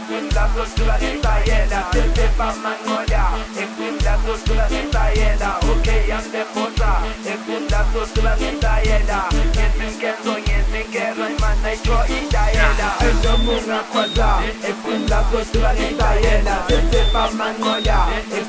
Exprime la postura nesta yela Sete pa mangoya Exprime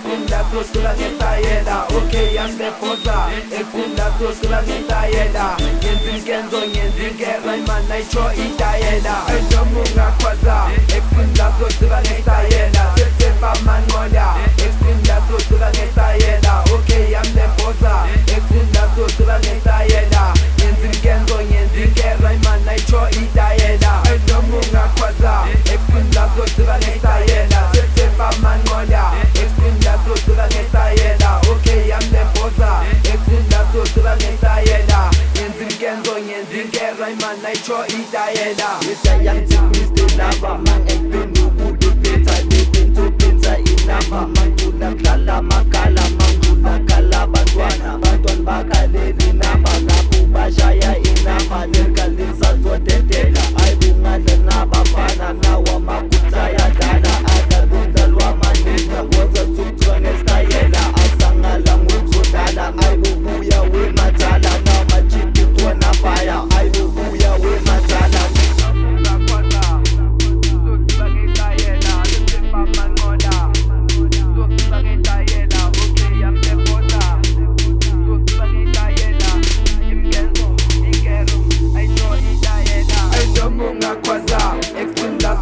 la postura nesta yela Okay, I'm the posa Exprime la postura nesta yela Yenzi kenzo yenzi kera imana icho ita yela Ejomunga kwaza Exprime la postura nesta yela Sete pa mangoya Exprime la postura nesta yela Okay, I'm the posa Exprime la postura nesta yela Yenzi kenzo yenzi kera imana icho ita yela Ejomunga kwaza Exprime la postura nesta yela Sete pa mangoya Exprime la postura nesta yela Okay, I'm the posa Exprime la postura nesta yela Yenzi kenzo yenzi kera imana icho ita yela Sayang Mr. Lava mang ekpenu kudu pizza dipintu pizza inama mangula kala makala mangula kala bantwana bakaleli nama ngapu bashaya inama nerkalin sazotetela ayibungadla nabafana nawa makutsaya dala adaludalwa maninga woza sukuthiwa ngesitayela asangala ngokuzodala ayibubuya wemathala namajipitwa nafaya ayibubuya wemathala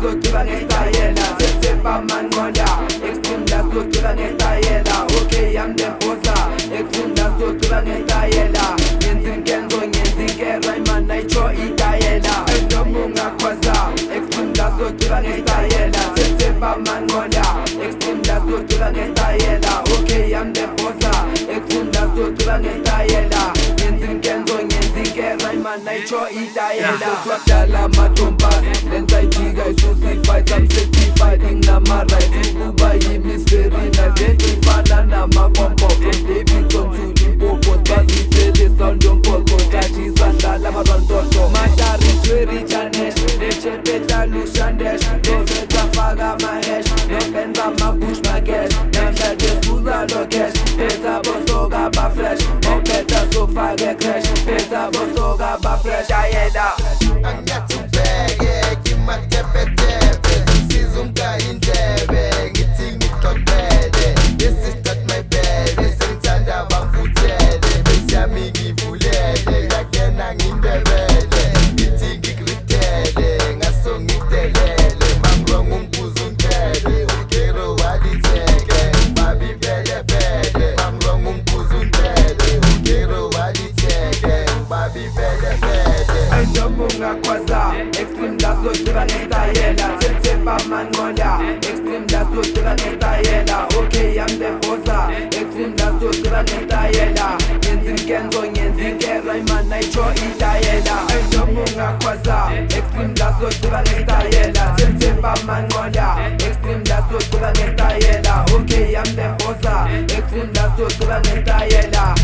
Postura nesta yela Sete pa mangoya Exprime la postura nesta yela Okay, I'm the posa Exprime la postura nesta yela Yenzi kenzo yenzi kera imana icho ita yela Ejomunga kwaza Exprime la postura nesta yela Sete pa mangoya Exprime la postura nesta yela Okay, I'm the posa Exprime la postura nesta yela Yenzi kenzo yenzi kera imana icho ita yela Swatala matombas Lenza ijiga isusified I'm certified Inama right Ukuba yimi very nice Zengi fana na mapompo From Davidson to Limpopo Bazi sele sound yon polpo Kachi sandala mabantoto Matari tweri chanesh Leche peta lushandesh No veta faga mahesh No penza mapush magesh Namba deskuza lokesh Peta bostoga ba fresh O peta sofa ge crash Peta bostoga ba fresh Ayeda Angatubheke kimatepetepe Sizumka indlebe ngithi ngixoxele This is not my bed Sengithanda bangifutele Besiyami ngivulele Yakena ngindebele Ngithi ngikuritele Ngaso ngitelele Mangrongo umbuzo ngitele Ugero walitheke Babi vele vele Mangrongo umbuzo ngitele Ugero walitheke Babi vele vele Ejomunga kwaza Exprime la postura nesta yela Sete pa mangoya Exprime la postura nesta yela Okay, I'm the posa Exprime la postura nesta yela Yenzi kenzo yenzi kera imana icho ita yela Ejomunga kwaza Exprime la postura nesta yela Sete pa mangoya Exprime la postura nesta yela Okay, I'm the posa Exprime la postura nesta yela